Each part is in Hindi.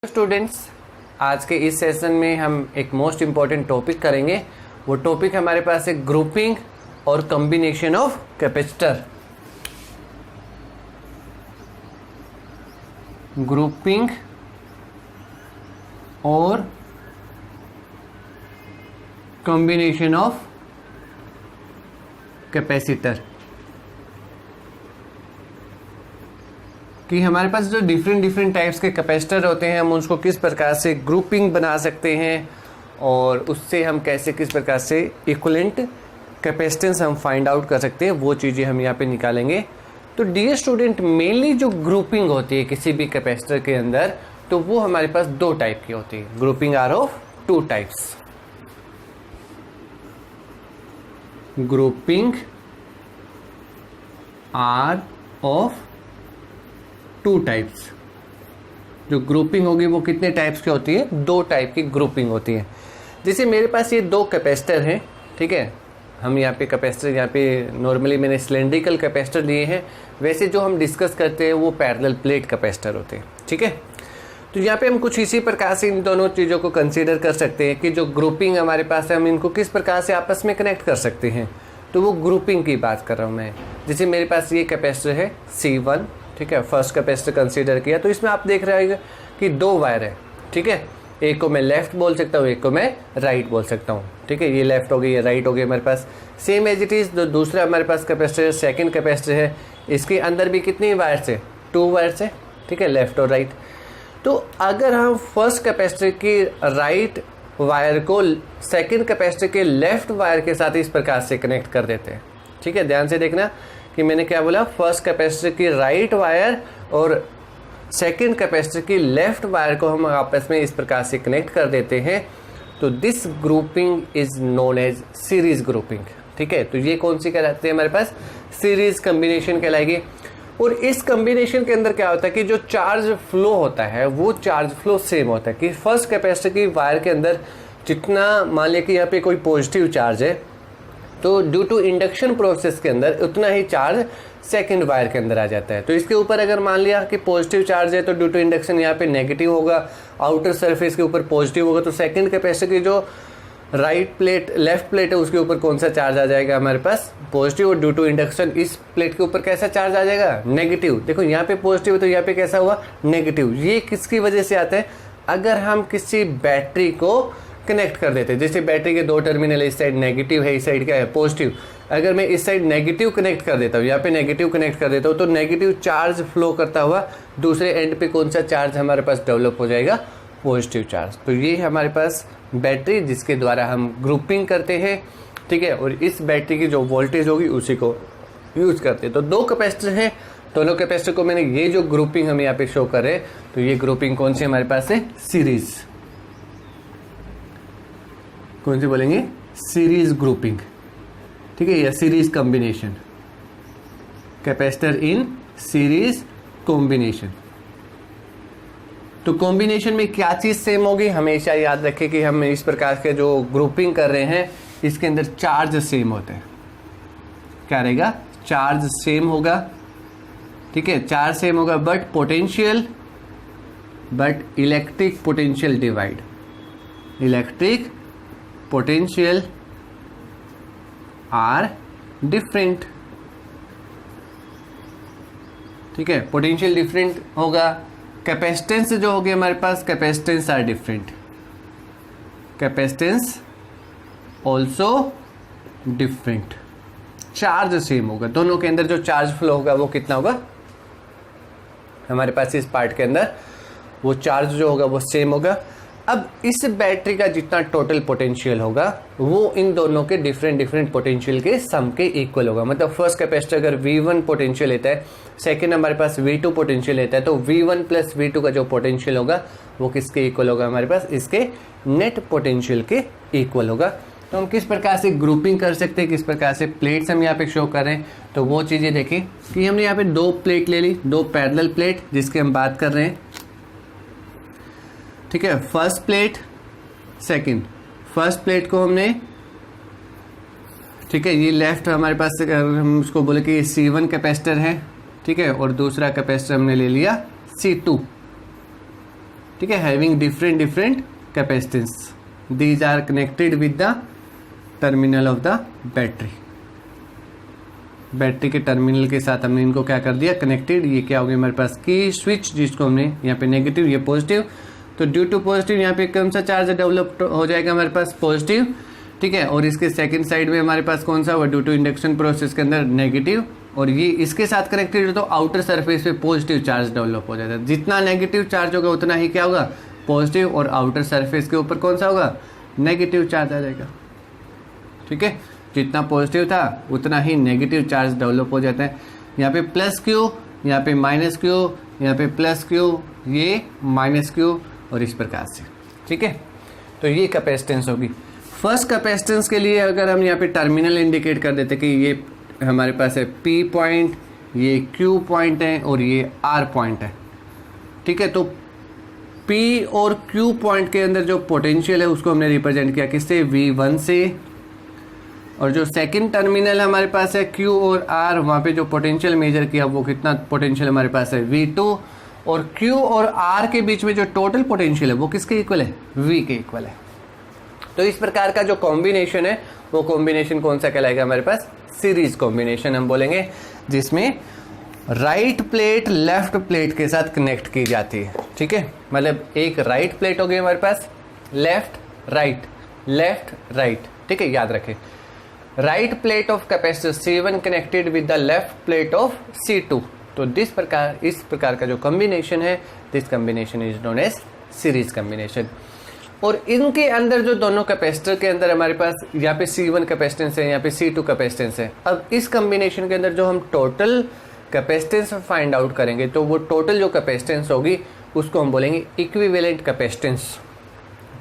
स्टूडेंट्स, आज के इस सेशन में हम एक मोस्ट इम्पॉर्टेंट टॉपिक करेंगे। वो टॉपिक हमारे पास है ग्रुपिंग और कॉम्बिनेशन ऑफ कैपेसिटर। ग्रुपिंग और कॉम्बिनेशन ऑफ कैपेसिटर कि हमारे पास जो डिफरेंट टाइप्स के कैपेसिटर होते हैं, हम उसको किस प्रकार से ग्रुपिंग बना सकते हैं और उससे हम कैसे किस प्रकार से इक्विवेलेंट कैपेसिटेंस हम फाइंड आउट कर सकते हैं, वो चीज़ें हम यहाँ पे निकालेंगे। तो डियर स्टूडेंट, मेनली जो ग्रुपिंग होती है किसी भी कैपेसिटर के अंदर, तो वो हमारे पास दो टाइप की होती है। Grouping are of two types. Grouping are of two types. जो ग्रुपिंग होगी वो कितने टाइप्स की होती है? दो टाइप की ग्रुपिंग होती है। जैसे मेरे पास ये दो कैपेसिटर हैं, ठीक है। हम यहाँ पे कैपेसिटर, यहाँ पे नॉर्मली मैंने सिलेंड्रिकल कैपेसिटर लिए हैं, वैसे जो हम डिस्कस करते हैं वो पैरेलल प्लेट कैपेसिटर होते हैं, ठीक है। तो यहाँ पे हम कुछ इसी प्रकार से इन दोनों चीज़ों को कंसीडर कर सकते हैं कि जो ग्रुपिंग हमारे पास है, हम इनको किस प्रकार से आपस में कनेक्ट कर सकते हैं। तो वो ग्रुपिंग की बात कर रहा हूँ मैं। जैसे मेरे पास ये कैपेसिटर है C1, ठीक है, फर्स्ट कैपेसिटर कंसीडर किया, तो इसमें आप देख रहे हैं कि दो वायर है, ठीक है। एक को मैं लेफ्ट बोल सकता हूँ, एक को मैं राइट बोल सकता हूँ, ठीक है। ये लेफ्ट हो गई, ये राइट हो गई हमारे पास। सेम एज इट इज़ जो दूसरा हमारे पास कैपेसिटर है, सेकेंड कैपेसिटर है, इसके अंदर भी कितनी वायर्स है? 2 वायर्स है, ठीक है, लेफ्ट और राइट। तो अगर हम फर्स्ट कैपेसिटर की राइट वायर को सेकेंड कैपेसिटर के लेफ्ट वायर के साथ इस प्रकार से कनेक्ट कर देते हैं, ठीक है। ध्यान से देखना कि मैंने क्या बोला, फर्स्ट कैपेसिटर की राइट वायर और सेकंड कैपेसिटर की लेफ्ट वायर को हम आपस में इस प्रकार से कनेक्ट कर देते हैं, तो this grouping is known as series grouping, ठीक है। तो ये कौन सी कहलाती है? हमारे पास सीरीज कॉम्बिनेशन कहलाएगी। और इस कॉम्बिनेशन के अंदर क्या होता है कि जो चार्ज फ्लो होता है वो चार्ज फ्लो सेम होता है कि फर्स्ट कैपेसिटर की वायर के अंदर जितना, मान लिया कि यहाँ पे कोई पॉजिटिव चार्ज है, तो ड्यू टू इंडक्शन प्रोसेस के अंदर उतना ही चार्ज सेकंड वायर के अंदर आ जाता है। तो इसके ऊपर अगर मान लिया कि पॉजिटिव चार्ज है, तो ड्यू टू इंडक्शन यहाँ पे नेगेटिव होगा, आउटर सरफेस के ऊपर पॉजिटिव होगा, तो सेकंड कैपेसिटर की जो राइट प्लेट, लेफ्ट प्लेट है, उसके ऊपर कौन सा चार्ज आ जाएगा? हमारे पास पॉजिटिव। और ड्यू टू इंडक्शन इस प्लेट के ऊपर कैसा चार्ज आ जाएगा? नेगेटिव। देखो यहाँ पे पॉजिटिव है तो यहाँ पे कैसा हुआ? नेगेटिव। ये किसकी वजह से आता है? अगर हम किसी बैटरी को कनेक्ट कर देते हैं, जैसे बैटरी के दो टर्मिनल, इस साइड नेगेटिव है, इस साइड क्या है? पॉजिटिव। अगर मैं इस साइड नेगेटिव कनेक्ट कर देता हूँ, यहाँ पे नेगेटिव कनेक्ट कर देता हूँ, तो नेगेटिव चार्ज फ्लो करता हुआ दूसरे एंड पे कौन सा चार्ज हमारे पास डेवलप हो जाएगा? Positive charge. तो ये हमारे पास बैटरी जिसके द्वारा हम ग्रुपिंग करते हैं, ठीक है। और इस बैटरी की जो वोल्टेज होगी उसी को यूज करते हैं। तो दो कैपेसिटर हैं, दोनों कैपेसिटर को मैंने ये जो ग्रुपिंग हम यहाँ पे शो कर रहे हैं, तो ये ग्रुपिंग कौन सी हमारे पास है? सीरीज। कौन सी बोलेंगे? सीरीज ग्रुपिंग, ठीक है, या series combination. Capacitor in series combination. तो कॉम्बिनेशन में क्या चीज सेम होगी? हमेशा याद रखें कि हम इस प्रकार के जो ग्रुपिंग कर रहे हैं इसके अंदर चार्ज सेम होते हैं। क्या रहेगा? चार्ज सेम होगा, ठीक है, चार्ज सेम होगा, but potential, but electric potential divide. Electric potential are different, ठीक है, पोटेंशियल डिफरेंट होगा। कैपेसिटेंस जो होगी हमारे पास, capacitance are different, capacitance also different. Charge same होगा, दोनों के अंदर जो चार्ज फ्लो होगा वो कितना होगा हमारे पास? इस पार्ट के अंदर वो चार्ज जो होगा वो सेम होगा। अब इस बैटरी का जितना टोटल पोटेंशियल होगा वो इन दोनों के डिफरेंट पोटेंशियल के सम के इक्वल होगा। मतलब फर्स्ट कैपेसिटर अगर V1 पोटेंशियल लेता है, सेकंड हमारे पास V2 पोटेंशियल लेता है, तो V1 प्लस V2 का जो पोटेंशियल होगा वो किसके इक्वल होगा? हमारे पास इसके नेट पोटेंशियल के इक्वल होगा। तो हम किस प्रकार से ग्रुपिंग कर सकते हैं, किस प्रकार से प्लेट्स हम यहाँ पे शो कर रहे हैं, तो वो चीज़ें देखें कि हमने यहाँ पे दो प्लेट ले ली, दो पैरेलल प्लेट जिसकी हम बात कर रहे हैं, ठीक है। First plate, second. First plate को हमने, ठीक है, ये लेफ्ट हमारे पास, हम उसको बोले कि C1 कैपेसिटर है, ठीक है, और दूसरा कैपेसिटर हमने ले लिया C2, ठीक है, having different different capacitance, these are connected with the terminal of the battery. Battery के टर्मिनल के साथ हमने इनको क्या कर दिया, कनेक्टेड। ये क्या हो गया हमारे पास की स्विच, जिसको हमने यहाँ पे नेगेटिव, ये पॉजिटिव। तो ड्यू टू पॉजिटिव यहाँ पे कौन सा चार्ज डेवलप हो जाएगा हमारे पास, पॉजिटिव, ठीक है। और इसके सेकंड साइड में हमारे पास कौन सा हुआ, ड्यू टू इंडक्शन प्रोसेस के अंदर नेगेटिव, और ये इसके साथ कनेक्टेड है तो आउटर सरफेस पे पॉजिटिव चार्ज डेवलप हो जाता है। जितना नेगेटिव चार्ज होगा उतना ही क्या होगा, पॉजिटिव, और आउटर सरफेस के ऊपर कौन सा होगा, नेगेटिव चार्ज आ जाएगा, ठीक है। जितना पॉजिटिव था उतना ही नेगेटिव चार्ज डेवलप हो जाता है। यहाँ पे प्लस क्यू, यहाँ पे माइनस क्यू, यहाँ पे प्लस क्यू, ये माइनस क्यू, और इस प्रकार से, ठीक है। तो ये कैपेसिटेंस होगी। फर्स्ट कैपेसिटेंस के लिए अगर हम यहाँ पे टर्मिनल इंडिकेट कर देते कि ये हमारे पास है P पॉइंट, ये Q पॉइंट है, और ये R पॉइंट है, ठीक है। तो P और Q पॉइंट के अंदर जो पोटेंशियल है उसको हमने रिप्रेजेंट किया किससे, V1 से, और जो सेकंड टर्मिनल हमारे पास है Q और R, वहाँ पे जो पोटेंशियल मेजर किया वो कितना पोटेंशियल हमारे पास है, V2, और Q और R के बीच में जो टोटल पोटेंशियल है वो किसके इक्वल है, V के इक्वल है। तो इस प्रकार का जो कॉम्बिनेशन है वो कॉम्बिनेशन कौन सा कहलाएगा हमारे पास, सीरीज कॉम्बिनेशन हम बोलेंगे, जिसमें राइट प्लेट लेफ्ट प्लेट के साथ कनेक्ट की जाती है, ठीक है। मतलब एक राइट प्लेट हो गई हमारे पास, लेफ्ट राइट, लेफ्ट राइट, ठीक है, याद रखें। Right plate of capacitor C1 connected with the left plate of C2। तो इस प्रकार का जो कॉम्बिनेशन है, this combination is known as series combination. और इनके अंदर जो दोनों कैपेसिटर के अंदर हमारे पास यहाँ पे C1 कैपेसिटेंस है, यहाँ पे C2 कैपेसिटेंस है। अब इस कॉम्बिनेशन के अंदर जो हम टोटल कैपेसिटेंस फाइंड आउट करेंगे तो वो टोटल जो कैपेसिटेंस होगी उसको हम बोलेंगे इक्विवेलेंट कैपेसिटेंस,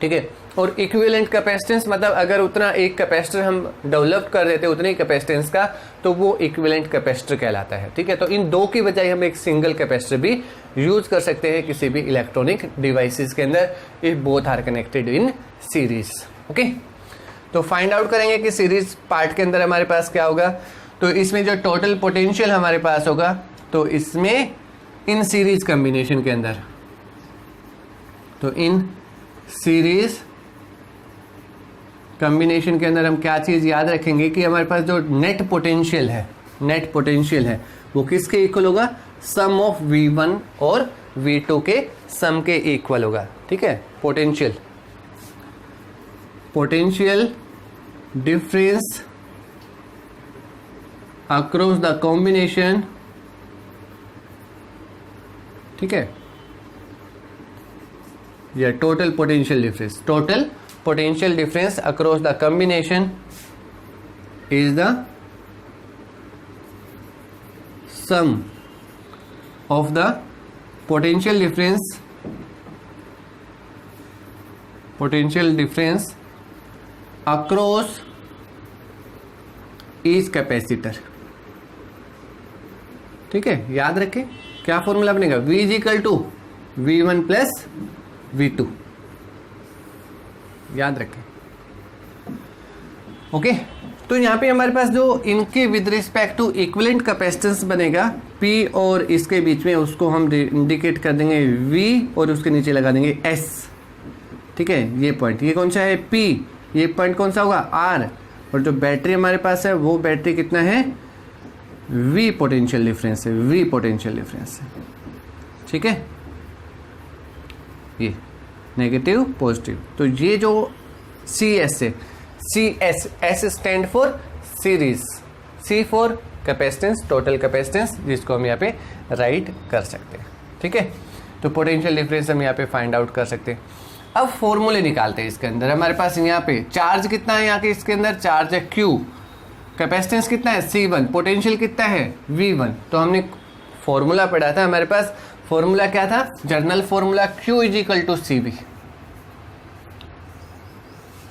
ठीक है। और इक्विवेलेंट कैपेसिटेंस मतलब अगर उतना एक कैपेसिटर हम डेवलप कर देते उतने ही कैपेसिटेंस का, तो वो इक्विवेलेंट कैपेसिटर कहलाता है, ठीक है। तो इन दो की बजाय हम एक सिंगल कैपेसिटर भी यूज कर सकते हैं किसी भी इलेक्ट्रॉनिक डिवाइसेस के अंदर, if both are connected in series, okay. तो फाइंड आउट करेंगे कि सीरीज पार्ट के अंदर हमारे पास क्या होगा। तो इसमें जो टोटल पोटेंशियल हमारे पास होगा, तो इसमें इन सीरीज कॉम्बिनेशन के अंदर, तो इन सीरीज कॉम्बिनेशन के अंदर हम क्या चीज याद रखेंगे कि हमारे पास जो नेट पोटेंशियल है वो किसके इक्वल होगा, सम ऑफ V1 और V2 के सम के इक्वल होगा, ठीक है। Potential difference across the combination, ठीक है, या total potential difference across the combination is the sum of the potential difference across each capacitor, ठीक है। याद रखें क्या फॉर्मूला बनेगा, V is equal to V1 plus V2, याद रखें, ओके। तो यहाँ पे हमारे पास जो इनके with respect to equivalent capacitance बनेगा P और इसके बीच में, उसको हम इंडिकेट कर देंगे V और उसके नीचे लगा देंगे S, ठीक है। ये पॉइंट, ये कौन सा है P, ये पॉइंट कौन सा होगा R, और जो बैटरी हमारे पास है वो बैटरी कितना है, V पोटेंशियल डिफरेंस है, ठीक है। ये नेगेटिव पॉजिटिव, तो ये जो CS है, S stand for series, C for capacitance, total capacitance, जिसको हम यहाँ पे राइट कर सकते हैं, ठीक है। तो पोटेंशियल डिफरेंस हम यहाँ पे फाइंड आउट कर सकते हैं। अब फॉर्मूले निकालते हैं इसके अंदर। हमारे पास यहाँ पे चार्ज कितना है, यहाँ के इसके अंदर चार्ज है Q, कैपेसिटेंस कितना है C1, पोटेंशियल कितना है V1। तो हमने फॉर्मूला पढ़ा था, हमारे पास फॉर्मूला क्या था, general formula Q is equal to CV,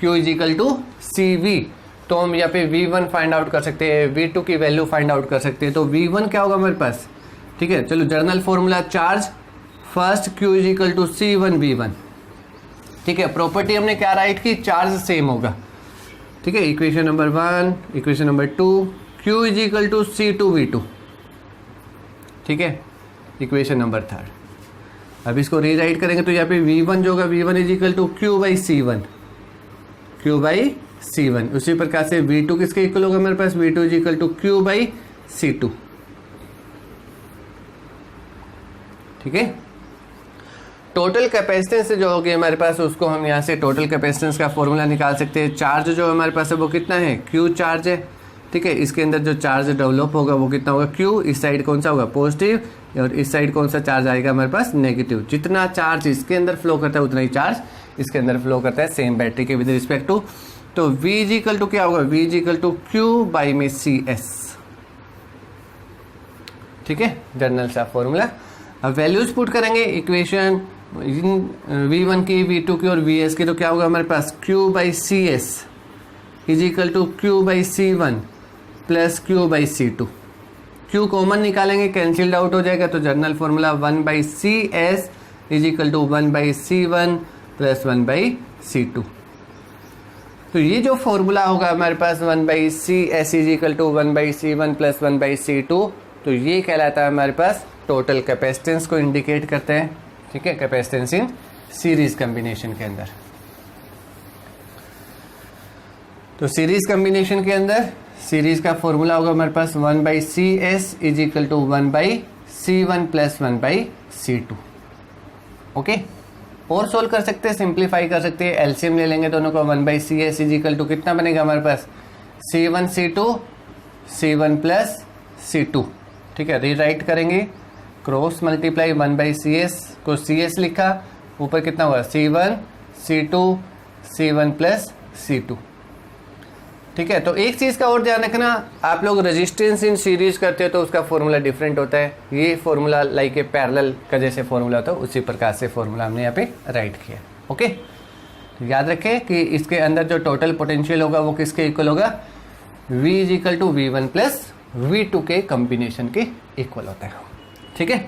Q is equal to CV। तो हम यहाँ पे V1 फाइंड आउट कर सकते हैं, V2 की वैल्यू फाइंड आउट कर सकते हैं। तो V1 क्या होगा हमारे पास, ठीक है। चलो general formula charge first Q is equal to C1 V1, ठीक है। प्रॉपर्टी हमने क्या राइट की, चार्ज सेम होगा, ठीक है। Equation number 1, equation number 2, Q is equal to C2 V2, ठीक है। इक्वेशन नंबर 3, अब इसको रीराइट करेंगे तो यहाँ पे V1 जो होगा V1 is equal to Q by C1, Q by C1। उसी प्रकार से V2 किसके इक्वल होगा मेरे पास, V2 is equal to Q by C2। ठीक है, टोटल कैपेसिटेंस जो होगी हमारे पास उसको हम यहाँ से टोटल कैपेसिटेंस का फॉर्मूला निकाल सकते हैं। चार्ज जो हमारे पास है वो कितना है, Q चार्ज है। ठीक है, इसके अंदर जो चार्ज डेवलप होगा वो कितना होगा, Q। इस साइड कौन सा होगा, पॉजिटिव, और इस साइड कौन सा चार्ज आएगा हमारे पास, नेगेटिव। जितना चार्ज इसके अंदर फ्लो करता है उतना ही चार्ज इसके अंदर फ्लो करता है सेम बैटरी के विद रिस्पेक्ट टू। तो V इज इक्वल टू क्या होगा, V is equal to Q by में CS। ठीक है, जनरल सा फॉर्मूला। अब वैल्यूज पुट करेंगे इक्वेशन V1 की, V2 की और VS की, तो क्या होगा हमारे पास, Q by CS is equal to Q by C1 plus Q by C2। Q common निकालेंगे, कैंसिल्ड आउट हो जाएगा, तो general formula 1 by CS is equal to 1 by C1 plus 1 by C2। तो ये जो फॉर्मूला होगा हमारे पास 1 by CS is equal to 1 by C1 plus 1 by C2, तो ये कहलाता है हमारे पास टोटल कैपेसिटेंस को इंडिकेट करते हैं। ठीक है, कैपेसिटेंस इन सीरीज कॉम्बिनेशन के अंदर। तो सीरीज कॉम्बिनेशन के अंदर सीरीज का फॉर्मूला होगा हमारे पास 1 by CS is equal to 1 by C1 plus 1 by C2। Okay, और सोल्व कर सकते हैं, सिंप्लीफाई कर सकते हैं, एलसीएम ले लेंगे दोनों को। 1 by CS is equal to कितना बनेगा हमारे पास, C1 C2 C1 plus C2। ठीक है, रीराइट करेंगे, क्रॉस मल्टीप्लाई 1 बाई CS को CS लिखा, ऊपर कितना हुआ, C1 C2 C1 plus C2। ठीक है, तो एक चीज़ का और ध्यान रखना, आप लोग रेजिस्टेंस इन सीरीज करते हो तो उसका फॉर्मूला डिफरेंट होता है। ये फॉर्मूला लाइक ए पैरेलल का जैसे फॉर्मूला होता है उसी प्रकार से फॉर्मूला हमने यहाँ पे राइट किया। ओके, तो याद रखें कि इसके अंदर जो टोटल पोटेंशियल होगा वो किसके इक्वल होगा, V is equal to V1 plus V2 के कॉम्बिनेशन के इक्वल होता है। ठीक है,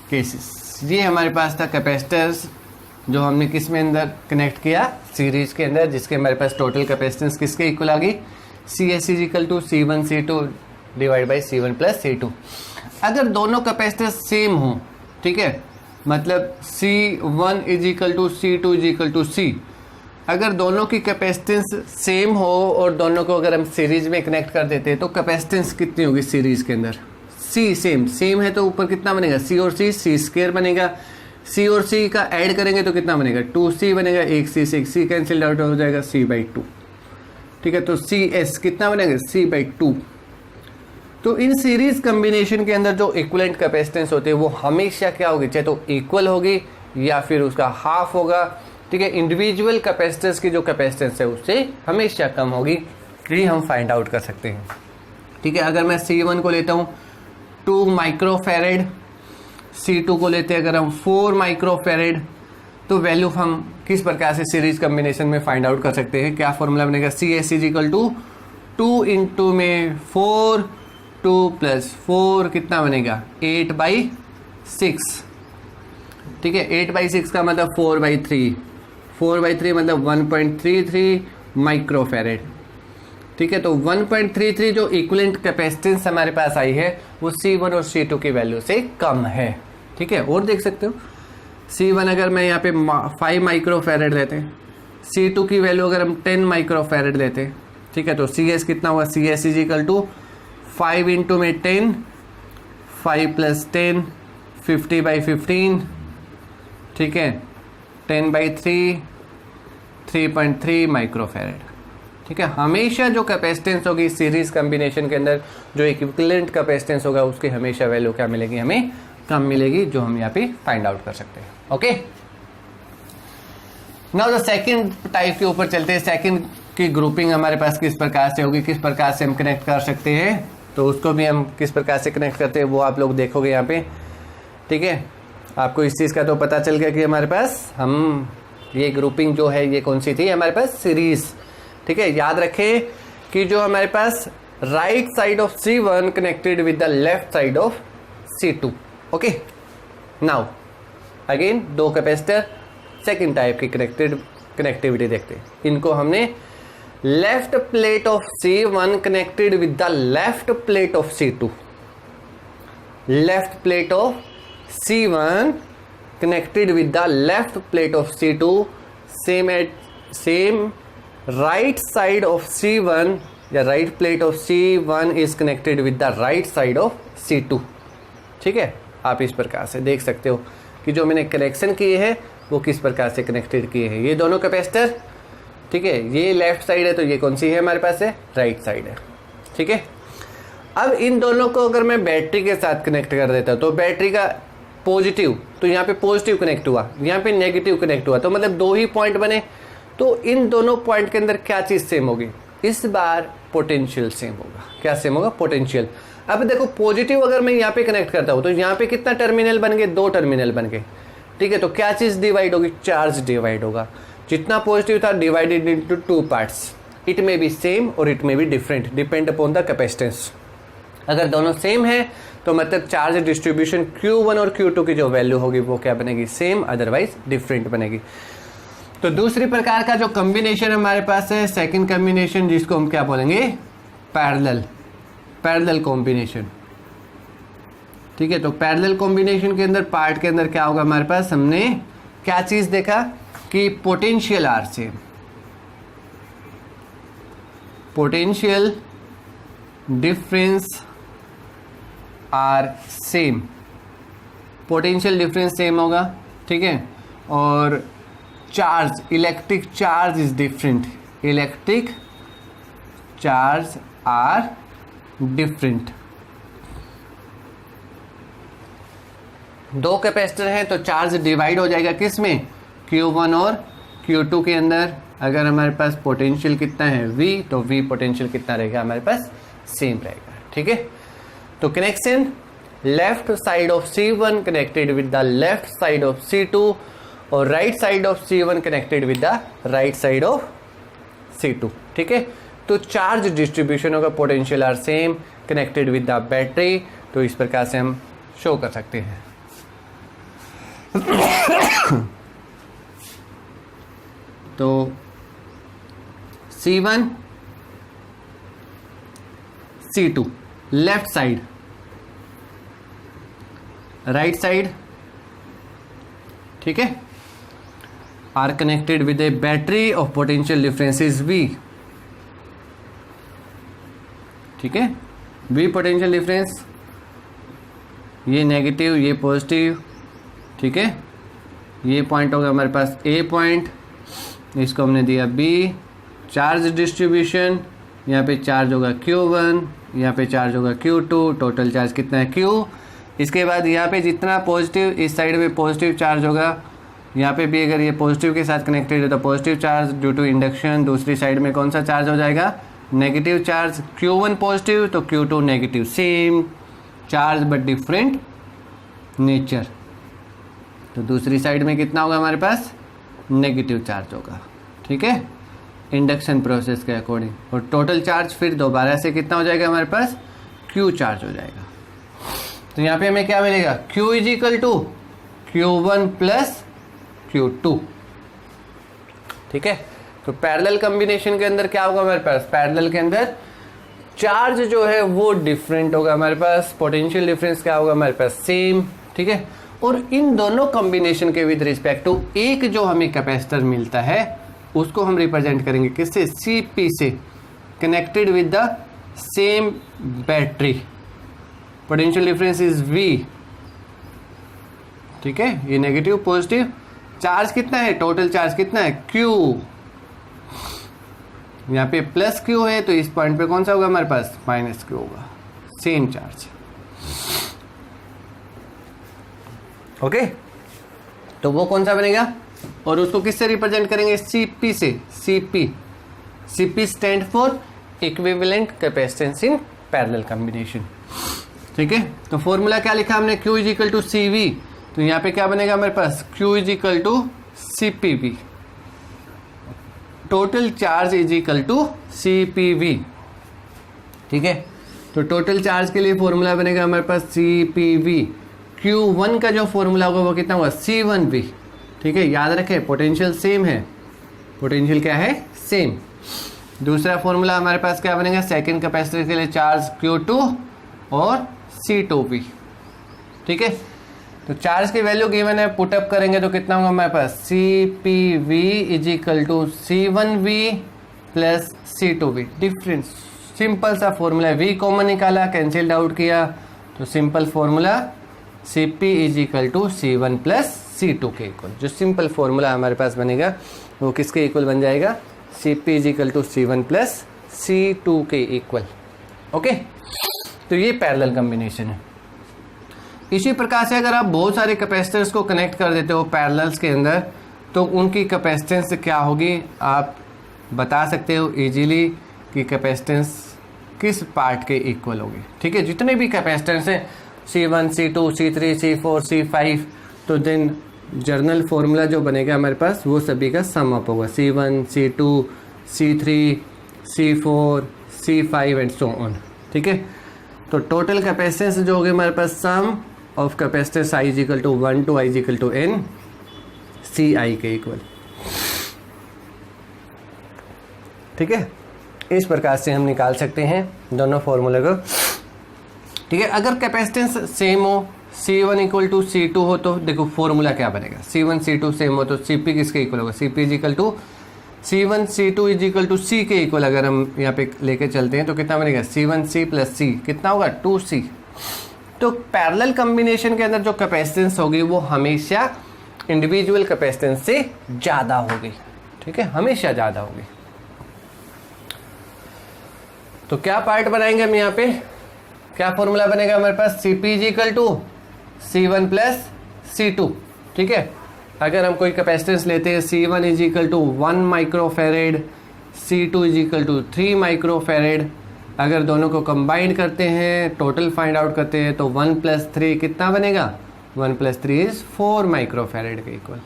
केसेस ये हमारे पास था कैपेसिटर्स जो हमने किस में अंदर कनेक्ट किया, सीरीज के अंदर, जिसके हमारे पास टोटल कैपेसिटेंस किसके इक्वल आ गई, CS is equal to C1 C2 divide by C1 plus C2। अगर दोनों कैपेसिटर्स सेम हो, ठीक है, मतलब C1 is equal to C2 is equal to C, अगर दोनों की कैपेसिटेंस सेम हो और दोनों को अगर हम सीरीज में कनेक्ट कर देते हैं तो कैपेसिटेंस कितनी होगी सीरीज के अंदर, C सेम है तो ऊपर कितना बनेगा, C और C स्क्वायर बनेगा। C और C का ऐड करेंगे तो कितना बनेगा, 2C बनेगा, एक C से एक C कैंसिल आउट हो जाएगा, C बाई 2। ठीक है, तो CS कितना बनेगा, C बाई 2। तो इन सीरीज कॉम्बिनेशन के अंदर जो इक्विवेलेंट कैपेसिटेंस होती है वो हमेशा क्या होगी, चाहे तो इक्वल होगी या फिर उसका हाफ होगा। ठीक है, इंडिविजुअल कैपेसिटेंस की जो कैपेसिटेंस है उससे हमेशा कम होगी, ये हम फाइंड आउट कर सकते हैं। ठीक है, अगर मैं C1 को लेता हूँ 2 माइक्रोफैरेड, C2 को लेते हैं अगर हम 4 माइक्रोफैरेड, तो वैल्यू हम किस प्रकार से सीरीज कॉम्बिनेशन में फाइंड आउट कर सकते हैं, क्या फॉर्मूला बनेगा, CS is equal to 2 into में 4, 2 प्लस 4 कितना बनेगा, 8 बाई 6। ठीक है, 8 बाई 6 का मतलब 4 बाई 3, 4 बाई 3 मतलब 1.33 माइक्रोफैरेड। ठीक है, तो 1.33 जो इक्विवेलेंट कैपेसिटेंस हमारे पास आई है वो C1 और C2 की वैल्यू से कम है। ठीक है, और देख सकते हो C1 अगर मैं यहाँ पे 5 माइक्रोफैरेड लेते हैं, C2 की वैल्यू अगर हम 10 माइक्रोफैरेड लेते हैं, ठीक है, तो CS कितना हुआ, CS is equal to 5 into में 10, 5 प्लस 10 50 बाई 15। ठीक है, 10 बाई 3 3.3 माइक्रोफैरेड। ठीक है, हमेशा जो कैपेसिटेंस होगी सीरीज कॉम्बिनेशन के अंदर, जो इक्विवेलेंट कैपेसिटेंस होगा उसकी हमेशा वैल्यू क्या मिलेगी, हमें कम मिलेगी, जो हम यहाँ पे फाइंड आउट कर सकते हैं। Okay, now the second type के ऊपर चलते हैं। सेकंड की ग्रुपिंग हमारे पास किस प्रकार से होगी, किस प्रकार से हम कनेक्ट कर सकते हैं, तो उसको भी हम किस प्रकार से कनेक्ट करते हैं वो आप लोग देखोगे यहाँ पे। ठीक है, आपको इस चीज़ का तो पता चल गया कि हमारे पास हम ये ग्रुपिंग जो है ये कौन सी थी, हमारे पास सीरीज। ठीक है, याद रखें कि जो हमारे पास right side of C1 connected with the left side of C2। Okay, now again 2 capacitor, second type की कनेक्टिविटी देखते हैं। इनको हमने left plate of C1 connected with the left plate of C2। Left plate of C1 connected with the left plate of C2, same right side of C1 या right plate of C1 is connected with the right side of C2. ठीक है, आप इस प्रकार से देख सकते हो कि जो मैंने कनेक्शन किए हैं वो किस प्रकार से कनेक्टेड किए हैं। ये दोनों कैपेसिटर, ठीक है, ये लेफ्ट साइड है तो ये कौन सी है हमारे पास है, राइट साइड है। ठीक है, अब इन दोनों को अगर मैं बैटरी के साथ कनेक्ट कर देता हूँ तो बैटरी का पॉजिटिव, तो यहाँ पे पॉजिटिव कनेक्ट हुआ, यहाँ पे नेगेटिव कनेक्ट हुआ, तो मतलब दो ही पॉइंट बने। तो इन दोनों पॉइंट के अंदर क्या चीज़ सेम होगी, इस बार पोटेंशियल सेम होगा। क्या सेम होगा, पोटेंशियल। अब देखो पॉजिटिव अगर मैं यहाँ पे कनेक्ट करता हूँ तो यहाँ पे कितना टर्मिनल बन गए, दो टर्मिनल बन गए। ठीक है, तो क्या चीज़ डिवाइड होगी, चार्ज डिवाइड होगा। जितना पॉजिटिव था divided into two parts, it may be same और it may be different, depend upon the capacitance. अगर दोनों सेम है तो मतलब चार्ज डिस्ट्रीब्यूशन Q1 और Q2 की जो वैल्यू होगी वो क्या बनेगी, सेम, अदरवाइज डिफरेंट बनेगी। तो दूसरी प्रकार का जो कॉम्बिनेशन हमारे पास है, सेकंड कॉम्बिनेशन, जिसको हम क्या बोलेंगे, पैरेलल कॉम्बिनेशन। ठीक है, तो पैरेलल कॉम्बिनेशन के अंदर पार्ट के अंदर क्या होगा हमारे पास, हमने क्या चीज देखा कि potential are same, potential difference are same, potential difference same होगा। ठीक है, और charge, electric charge is different, electric charge are different. दो कैपेसिटर हैं तो चार्ज डिवाइड हो जाएगा किस में, Q1 और Q2 के अंदर। अगर हमारे पास पोटेंशियल कितना है V, तो V पोटेंशियल कितना रहेगा हमारे पास, सेम रहेगा। ठीक है, तो connection left side of C1 connected with the left side of C2 और right side of C1 connected with the right side of C2। ठीक है, तो चार्ज डिस्ट्रीब्यूशन होगा, potential are same, connected with the battery. तो इस प्रकार से हम शो कर सकते हैं। तो C1 C2 left side, right side, ठीक है, are connected with a battery of potential difference is V। ठीक है, V पोटेंशियल डिफरेंस, ये नेगेटिव ये पॉजिटिव। ठीक है, ये पॉइंट होगा हमारे पास A पॉइंट, इसको हमने दिया B। चार्ज डिस्ट्रीब्यूशन, यहाँ पे चार्ज होगा Q1, यहाँ पे चार्ज होगा Q2, टोटल चार्ज कितना है Q। इसके बाद यहाँ पे जितना पॉजिटिव, इस साइड में पॉजिटिव चार्ज होगा, यहाँ पे भी अगर ये पॉजिटिव के साथ कनेक्टेड है तो positive charge due to induction. दूसरी साइड में कौन सा चार्ज हो जाएगा, नेगेटिव चार्ज। Q1 पॉजिटिव तो Q2 negative, same charge but different nature. तो दूसरी साइड में कितना होगा हमारे पास, नेगेटिव चार्ज होगा। ठीक है, इंडक्शन प्रोसेस के अकॉर्डिंग। और टोटल चार्ज फिर दोबारा से कितना हो जाएगा हमारे पास, Q चार्ज हो जाएगा। तो यहाँ पे हमें क्या मिलेगा, Q is equal to Q1 plus Q2। ठीक है, तो पैरेलल कॉम्बिनेशन के अंदर क्या होगा हमारे पास, पैरेलल के अंदर चार्ज जो है वो डिफरेंट होगा हमारे पास, पोटेंशियल डिफरेंस क्या होगा हमारे पास, सेम। ठीक है, और इन दोनों कॉम्बिनेशन के विद रिस्पेक्ट टू एक जो हमें कैपेसिटर मिलता है उसको हम रिप्रेजेंट करेंगे किससे, Cp से, connected with the same battery, potential difference is V। ठीक है, ये नेगेटिव पॉजिटिव, चार्ज कितना है, टोटल चार्ज कितना है Q, यहाँ पे प्लस Q है तो इस पॉइंट पे कौन सा होगा हमारे पास, माइनस Q होगा, सेम चार्ज। ओके, तो वो कौन सा बनेगा और उसको किससे रिप्रेजेंट करेंगे, Cp से। Cp stand for equivalent capacitance in parallel combination. ठीक है, तो फॉर्मूला क्या लिखा हमने, Q is equal to CV। तो यहाँ पे क्या बनेगा हमारे पास, Q is equal to CPV, total charge is equal to CPV। ठीक है, तो टोटल चार्ज के लिए फॉर्मूला बनेगा हमारे पास CPV। Q1 का जो फॉर्मूला होगा वो कितना होगा, C1V। ठीक है, याद रखें पोटेंशियल सेम है, पोटेंशियल क्या है, सेम। दूसरा फॉर्मूला हमारे पास क्या बनेगा, सेकंड कैपेसिटर के लिए चार्ज Q2 और C2V। ठीक है, तो चार्ज की वैल्यू गिवन है, पुटअप करेंगे तो कितना होगा हमारे पास, C P V is equal to C1V plus C2V। Difference simple सा फॉर्मूला है, V कॉमन निकाला, कैंसिल्ड आउट किया, तो simple formula Cp is equal to C1 plus C2 के इक्वल। जो सिंपल फॉर्मूला हमारे पास बनेगा वो किसके इक्वल बन जाएगा, Cp is equal to C1 plus C2 के इक्वल। ओके, तो ये पैरेलल कॉम्बिनेशन है। इसी प्रकार से अगर आप बहुत सारे कैपेसिटर्स को कनेक्ट कर देते हो पैरेलल्स के अंदर, तो उनकी कैपेसिटेंस क्या होगी आप बता सकते हो इजीली कि कैपेसिटेंस किस पार्ट के इक्वल होगी। ठीक है, जितने भी कैपेसिटेंस हैं C1, C2, C3, C4, C5, तो देन जर्नल फॉर्मूला जो बनेगा हमारे पास वो सभी का सम अप होगा, C1, C2, C3, C4, C5 and so on. ठीक है, तो टोटल कैपेसिटेंस जो होगी हमारे पास sum of capacitance I is equal to 1 to I is equal to N CI के इक्वल। ठीक है, इस प्रकार से हम निकाल सकते हैं दोनों फॉर्मूले को। ठीक है, अगर कैपेसिटेंस सेम हो, C1 इक्वल टू C2 हो, तो देखो फॉर्मूला क्या बनेगा, C1 C2 सेम हो तो Cp किसके इक्वल होगा, Cp is equal to C1 C2 is equal to C के इक्वल। अगर हम यहाँ पे लेके चलते हैं तो कितना बनेगा, C1C प्लस C कितना होगा, 2C। तो पैरेलल कॉम्बिनेशन के अंदर जो कैपेसिटेंस होगी वो हमेशा इंडिविजुअल कैपेसिटेंस से ज़्यादा होगी। ठीक है, हमेशा ज़्यादा होगी। तो क्या पार्ट बनाएंगे हम यहाँ पे, क्या फॉर्मूला बनेगा हमारे पास, Cp is equal to C1 plus C2। ठीक है, अगर हम कोई कैपेसिटेंस लेते हैं C1 is equal to 1 microfarad, C2 is equal to 3 microfarad, अगर दोनों को कंबाइन करते हैं टोटल फाइंड आउट करते हैं तो 1 प्लस 3 कितना बनेगा, 1 प्लस 3 इज 4 माइक्रोफेरेड के इक्वल।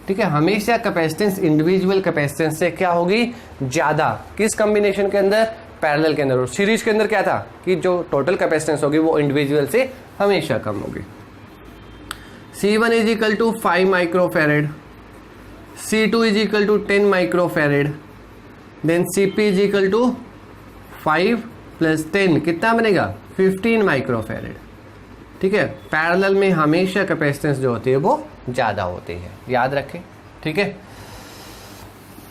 ठीक है, हमेशा कैपेसिटेंस इंडिविजुअल कैपेसिटेंस से क्या होगी, ज़्यादा। किस कॉम्बिनेशन के अंदर, पैरेलल के अंदर। और सीरीज के अंदर क्या था कि जो टोटल कैपेसिटेंस होगी वो इंडिविजुअल से हमेशा कम होगी। C1 is equal to 5 microfarad, C2 is equal to 10 microfarad, then Cp is equal to 5 plus 10 कितना बनेगा, 15 माइक्रोफेरेड। ठीक है, पैरेलल में हमेशा कैपेसिटेंस जो होती है वो ज़्यादा होती है, याद रखें। ठीक है,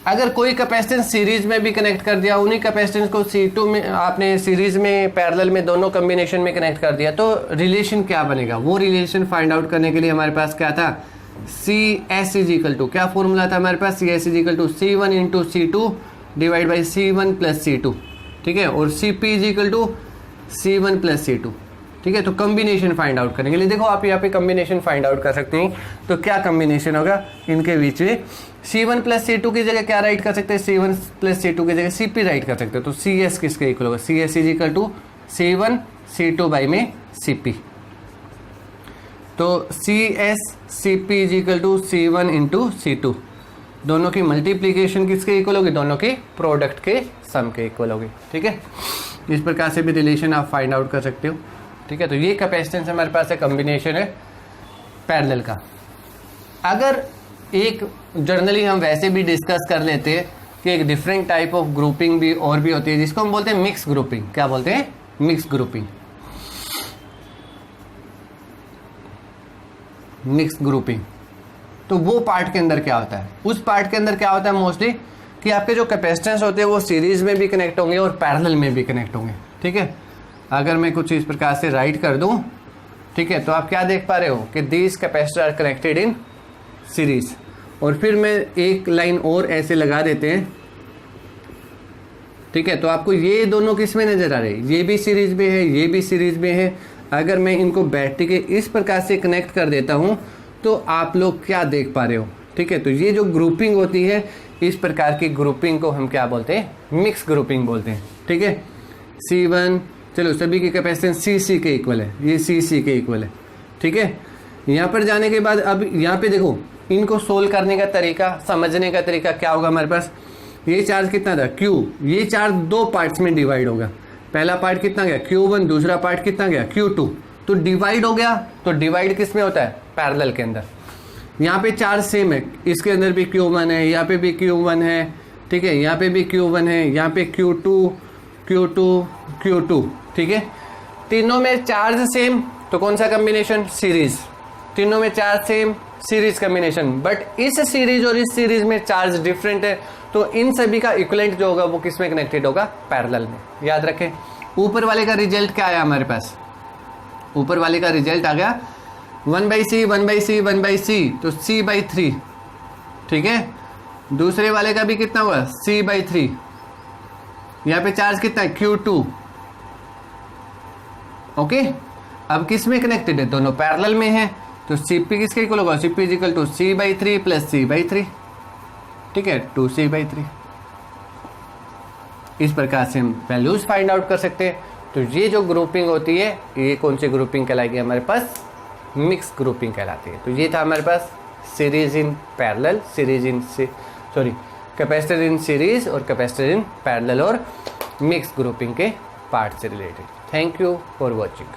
अगर कोई कैपेसिटेंस सीरीज में भी कनेक्ट कर दिया, उन्हीं कैपेसिटेंस को C2 में आपने सीरीज में पैरेलल में दोनों कॉम्बिनेशन में कनेक्ट कर दिया, तो रिलेशन क्या बनेगा, वो रिलेशन फाइंड आउट करने के लिए हमारे पास क्या था, CS इज इक्वल टू, क्या फॉर्मूला था हमारे पास, CS is equal to C1 into C2 divide by C1 plus C2। ठीक है, और Cp is equal to C1 plus C2। ठीक है, तो कॉम्बिनेशन फाइंड आउट करने के लिए देखो आप यहाँ पे कॉम्बिनेशन फाइंड आउट कर सकते हो। तो क्या कॉम्बिनेशन होगा इनके बीच में, C1 प्लस C2 की जगह क्या राइट कर सकते हैं, C1 प्लस C2 की जगह Cp राइट कर सकते हो। तो CS किसके इक्वल होगा, CS is equal to C1 C2 by में Cp। तो CS Cp is equal to C1 into C2, दोनों की मल्टीप्लीकेशन किसके इक्वल होगी, दोनों के प्रोडक्ट के सम के इक्वल होगी। ठीक है, इस प्रकार से भी रिलेशन आप फाइंड आउट कर सकते हो। ठीक है, तो ये कैपेसिटेंस हमारे पास है, कॉम्बिनेशन है पैरेलल का। अगर एक जर्नली हम वैसे भी डिस्कस कर लेते हैं कि एक डिफरेंट टाइप ऑफ ग्रुपिंग भी और भी होती है, जिसको हम बोलते हैं मिक्स ग्रुपिंग। क्या बोलते हैं, मिक्स ग्रुपिंग। मिक्स ग्रुपिंग, तो वो पार्ट के अंदर क्या होता है, उस पार्ट के अंदर क्या होता है मोस्टली कि आपके जो कैपेसिटेंस होते हैं वो सीरीज में भी कनेक्ट होंगे और पैरेलल में भी कनेक्ट होंगे। ठीक है, अगर मैं कुछ इस प्रकार से राइट कर दूं, ठीक है, तो आप क्या देख पा रहे हो कि these capacitor are connected in series. और फिर मैं एक लाइन और ऐसे लगा देते हैं। ठीक है, तो आपको ये दोनों किस में नजर आ रहे हैं, ये भी सीरीज में है, ये भी सीरीज में है। अगर मैं इनको बैटरी के इस प्रकार से कनेक्ट कर देता हूं तो आप लोग क्या देख पा रहे हो। ठीक है, तो ये जो ग्रुपिंग होती है, इस प्रकार की ग्रुपिंग को हम क्या बोलते हैं, मिक्स ग्रुपिंग बोलते हैं। ठीक है, C1, चलो सभी की कैपेसिटेंस CC के इक्वल है, ये CC के इक्वल है। ठीक है, यहाँ पर जाने के बाद अब यहाँ पे देखो इनको सोल्व करने का तरीका, समझने का तरीका क्या होगा हमारे पास। ये चार्ज कितना था Q, ये चार्ज दो पार्ट्स में डिवाइड होगा। पहला पार्ट कितना गया Q1, दूसरा पार्ट कितना गया Q2। तो डिवाइड हो गया, तो डिवाइड किस में होता है, पैरेलल के अंदर। यहाँ पे चार्ज सेम है, इसके अंदर भी Q1 है, यहाँ पे भी Q1 है। ठीक है, यहाँ पे भी Q1 है, यहाँ पे Q2 Q2 Q2। ठीक है, तीनों में चार्ज सेम, तो कौन सा कॉम्बिनेशन? सीरीज। तीनों में charge same, series combination. But इस सीरीज और इस सीरीज में चार्ज डिफरेंट है, तो इन सभी का इक्विवेलेंट जो होगा वो किस में कनेक्टेड होगा? पैरेलल में। याद रखें, ऊपर वाले का रिजल्ट क्या आया हमारे पास? ऊपर वाले का रिजल्ट आ गया 1/c 1/c 1/c, तो c/3, ठीक है। दूसरे वाले का भी कितना हुआ? c/3। यहाँ पे चार्ज कितना है? Q2। ओके, अब किस में कनेक्टेड है? दोनों पैरेलल में है, तो Cp किसके इक्वल होगा? Cp equal to c/3 plus c/3, ठीक है, 2c/3। इस प्रकार से हम वैल्यूज फाइंड आउट कर सकते हैं। तो ये जो ग्रुपिंग होती है, ये कौन सी ग्रुपिंग कहलाएगी? हमारे पास मिक्स ग्रुपिंग कहलाती है। तो ये था हमारे पास series in parallel, capacitor in series और कैपेसिटर इन पैरेलल और मिक्स ग्रुपिंग के पार्ट से रिलेटेड। Thank you for watching.